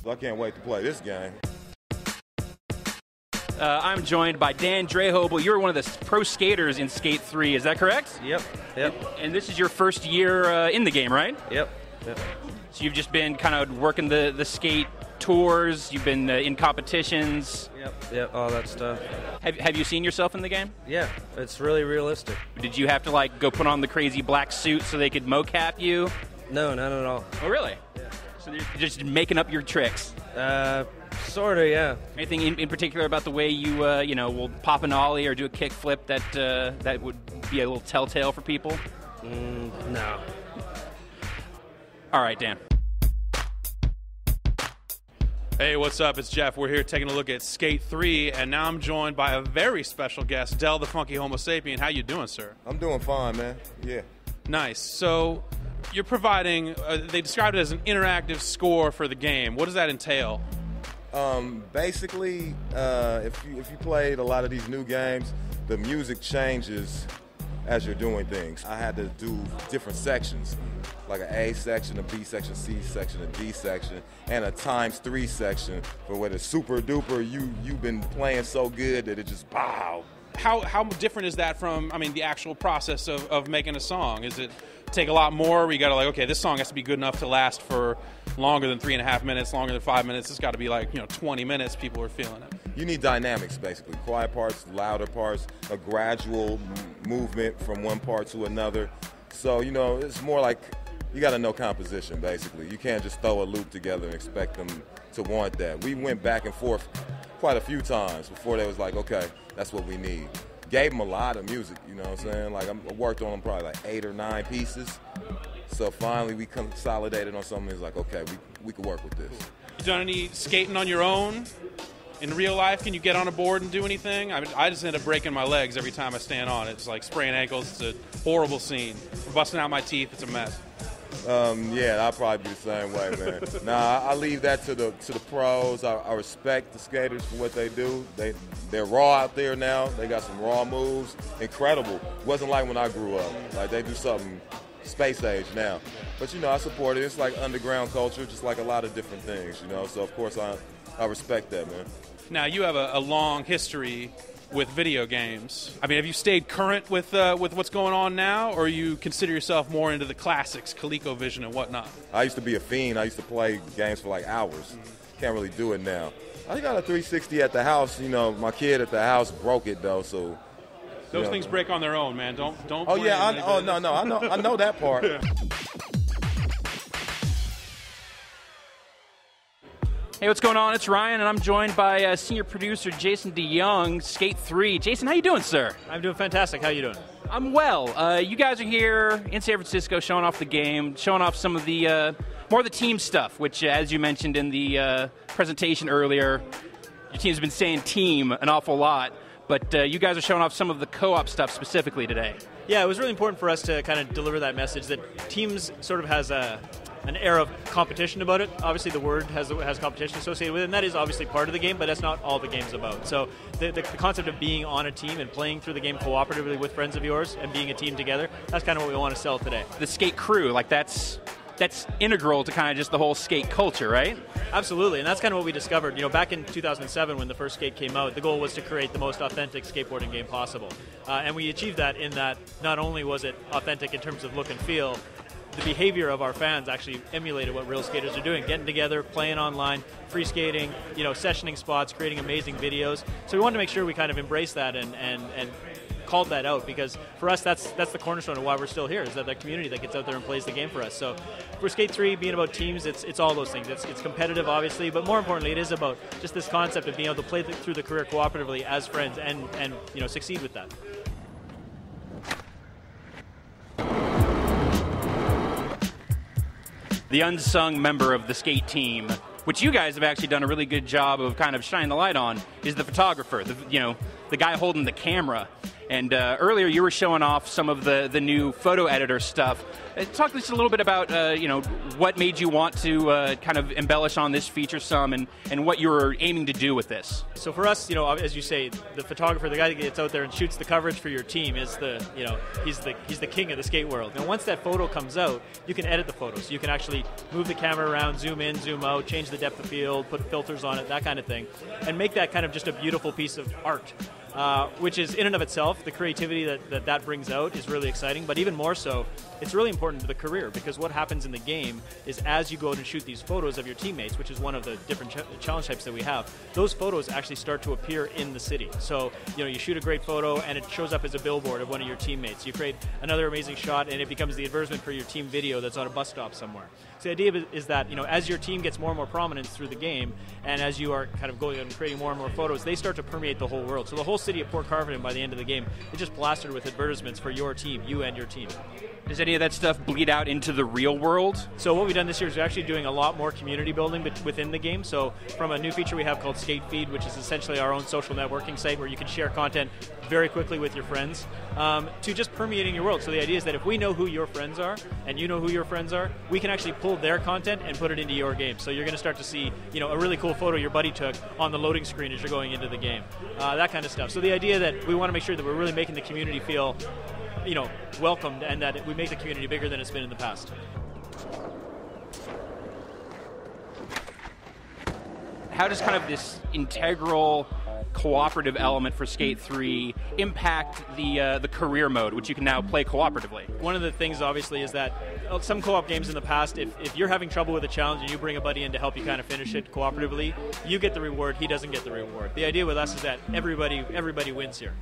I can't wait to play this game. I'm joined by Dan Drehobel. You're one of the pro skaters in Skate 3, is that correct? Yep. And this is your first year in the game, right? Yep. So you've just been kind of working the skate tours, you've been in competitions. Yep, all that stuff. Have you seen yourself in the game? Yeah, it's really realistic. Did you have to like go put on the crazy black suit so they could mocap you? No, not at all. Oh, really? Yeah. So you're just making up your tricks? Sorta, yeah. Anything in particular about the way you, will pop an ollie or do a kick flip that would be a little telltale for people? No. All right, Dan. Hey, what's up? It's Jeff. We're here taking a look at Skate 3, and now I'm joined by a very special guest, Del the Funky Homo Sapien. How you doing, sir? I'm doing fine, man. Yeah. Nice. So you're providing, they described it as an interactive score for the game. What does that entail? Basically, if you played a lot of these new games, the music changes as you're doing things. I had to do different sections, like an A section, a B section, C section, a D section, and a ×3 section for where the super duper you've been playing so good that it just pow. How different is that from, the actual process of making a song? Is it take a lot more where you got to okay, this song has to be good enough to last for longer than 3.5 minutes, longer than 5 minutes. It's got to be 20 minutes, people are feeling it. You need dynamics, basically. Quiet parts, louder parts, a gradual movement from one part to another. So, it's more like you got to know composition, basically. You can't just throw a loop together and expect them to want that. We went back and forth quite a few times before they was like, okay, that's what we need. Gave them a lot of music, you know what I'm saying? I worked on them probably 8 or 9 pieces. So finally we consolidated on something that's like, okay, we could work with this. You done any skating on your own? In real life, can you get on a board and do anything? I just end up breaking my legs every time I stand on it. It's like spraying ankles. It's a horrible scene. Busting out my teeth. It's a mess. Yeah, I'll probably be the same way, man. Nah, I leave that to the pros. I respect the skaters for what they do. They're raw out there now. They got some raw moves. Incredible. Wasn't like when I grew up. They do something space age now. But I support it. It's like underground culture, just like a lot of different things, So of course I respect that, man. Now you have a long history with video games. Have you stayed current with what's going on now, or you consider yourself more into the classics, ColecoVision and whatnot? I used to be a fiend. I used to play games for hours. Can't really do it now. I got a 360 at the house. My kid at the house broke it though, so. Those things break on their own, man. Don't. Oh yeah. No. I know that part. Hey, what's going on? It's Ryan, and I'm joined by senior producer Jason DeYoung, Skate 3. Jason, how you doing, sir? I'm doing fantastic. How you doing? I'm well. You guys are here in San Francisco showing off the game, showing off some of the more of the team stuff, which, as you mentioned in the presentation earlier, your team's been saying team an awful lot, but you guys are showing off some of the co-op stuff specifically today. Yeah, it was really important for us to kind of deliver that message that teams sort of has an air of competition about it. Obviously, the word has competition associated with it, and that is obviously part of the game, but that's not all the game's about. So the concept of being on a team and playing through the game cooperatively with friends of yours and being a team together, that's kind of what we want to sell today. The skate crew, that's integral to kind of just the whole skate culture, right? Absolutely, and that's kind of what we discovered. Back in 2007 when the first Skate came out, the goal was to create the most authentic skateboarding game possible. And we achieved that in that not only was it authentic in terms of look and feel, the behavior of our fans actually emulated what real skaters are doing, getting together, playing online, free skating, sessioning spots, creating amazing videos. So we wanted to make sure we kind of embrace that and called that out, because for us that's the cornerstone of why we're still here, is that community that gets out there and plays the game for us. So for Skate 3 being about teams, it's all those things. It's competitive, obviously, but more importantly, it is about just this concept of being able to play through the career cooperatively as friends and succeed with that. The unsung member of the skate team, which you guys have actually done a really good job of kind of shining the light on, is the photographer, the guy holding the camera. And earlier you were showing off some of the new photo editor stuff. Talk to us a little bit about what made you want to kind of embellish on this feature some, and what you were aiming to do with this. So for us, as you say, the photographer, the guy that gets out there and shoots the coverage for your team is he's the king of the skate world. And once that photo comes out, you can edit the photos. You can actually move the camera around, zoom in, zoom out, change the depth of field, put filters on it, that kind of thing, and make that kind of just a beautiful piece of art. Which is in and of itself, the creativity that brings out is really exciting, but even more so, it's really important to the career, because what happens in the game is as you go out and shoot these photos of your teammates, which is one of the different challenge types that we have, those photos actually start to appear in the city. So, you shoot a great photo and it shows up as a billboard of one of your teammates. You create another amazing shot and it becomes the advertisement for your team video that's on a bus stop somewhere. So the idea is that, as your team gets more and more prominence through the game, and as you are kind of going and creating more and more photos, they start to permeate the whole world. So the whole city of Port Carverton, by the end of the game, is just plastered with advertisements for your team, you and your team. Does any of that stuff bleed out into the real world? So what we've done this year is we're actually doing a lot more community building within the game. So from a new feature we have called Skate Feed, which is essentially our own social networking site where you can share content very quickly with your friends, to just permeating your world. So the idea is that if we know who your friends are, and you know who your friends are, we can actually pull their content and put it into your game. So you're going to start to see, a really cool photo your buddy took on the loading screen as you're going into the game. That kind of stuff. So the idea that we want to make sure that we're really making the community feel welcomed, and that we make the community bigger than it's been in the past. How does kind of this integral cooperative element for Skate 3 impact the career mode, which you can now play cooperatively? One of the things, obviously, is that some co-op games in the past, if you're having trouble with a challenge and you bring a buddy in to help you kind of finish it cooperatively, you get the reward, he doesn't get the reward. The idea with us is that everybody wins here.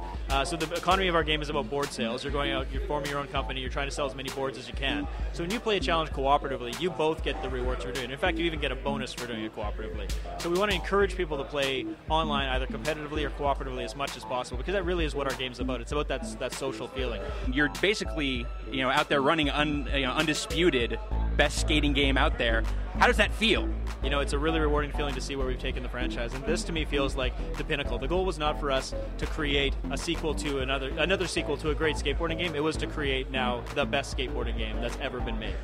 So the economy of our game is about board sales. You're going out, you're forming your own company, you're trying to sell as many boards as you can. So when you play a challenge cooperatively, you both get the rewards for doing it. In fact, you even get a bonus for doing it cooperatively. So we want to encourage people to play online, either competitively or cooperatively, as much as possible, because that really is what our game's about. It's about that social feeling. You're basically, out there running undisputed best skating game out there. How does that feel? It's a really rewarding feeling to see where we've taken the franchise, and this to me feels like the pinnacle. The goal was not for us to create a sequel to another sequel to a great skateboarding game. It was to create now the best skateboarding game that's ever been made,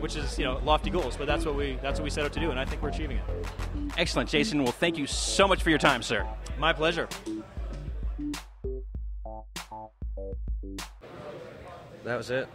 which is lofty goals, but that's what we set out to do, and I think we're achieving it. Excellent, Jason. Well, thank you so much for your time, sir. My pleasure. That was it.